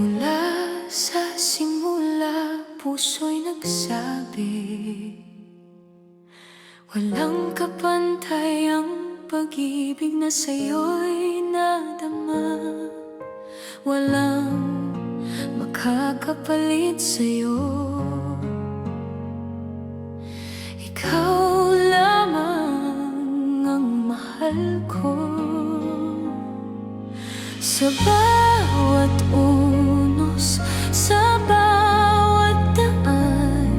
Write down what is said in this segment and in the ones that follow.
Mula sa simula, puso'y nagsabi, walang kapantay ang pag-ibig na sa'yo'y nadama. Walang makakapalit sa'yo. Ikaw lamang ang mahal ko. Sa bawat unos, sa bawat daan,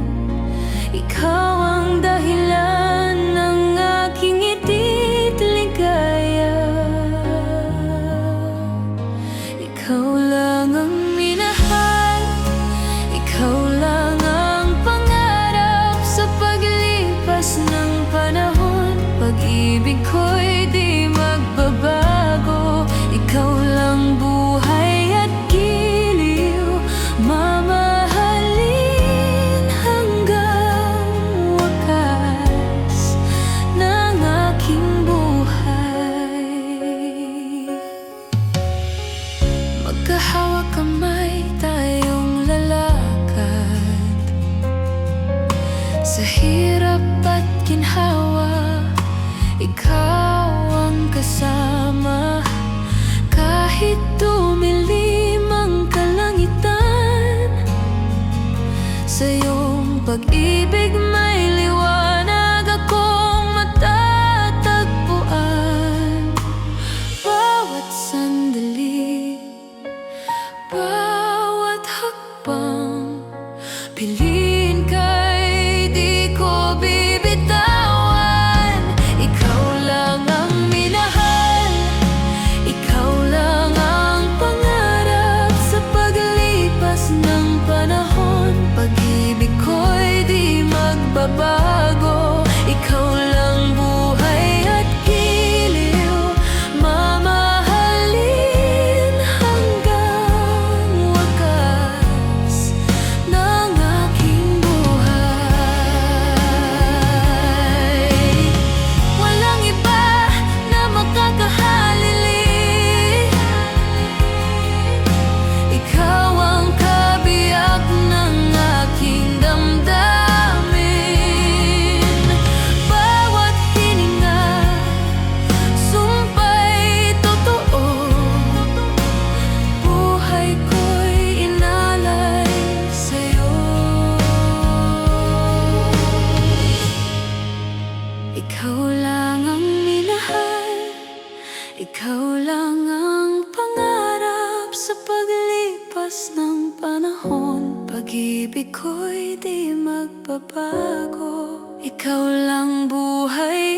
ikaw ang dahilan ng aking itid ligaya. Ikaw lang ang minahal, ikaw lang ang pangarap sa paglipas ng panahon. Pag-ibig ko'y di magbabago, ikaw lang buhay at giliw, mamahalin hanggang wakas ng aking buhay. Magkahawak kamay tayong lalakad sa hirap at ginhawa, ikaw ang kasama. Kahit dumilim ang kalangitan, sa iyong pag-ibig may liwanag akong matatagpuan. Bawat sandali, bawat hakbang, piliin ka'y di ko bibitawan. Ikaw lang ang minahal, ikaw lang ang pangarap sa paglipas ng panahon. Pag-ibig ko'y di magbabago, ikaw lang buhay at giliw, mamahalin hanggang wakas ng aking buhay. Walang iba na makakahalili, ikaw ang kabiyak ng aking damdamin. Bawat hininga, sumpa'y totoo, buhay ko'y inalay sa'yo. Ikaw lang ang minahal, ikaw lang ang pangarap sa paglipas ng panahon. Pag-ibig ko'y di magbabago, ikaw lang buhay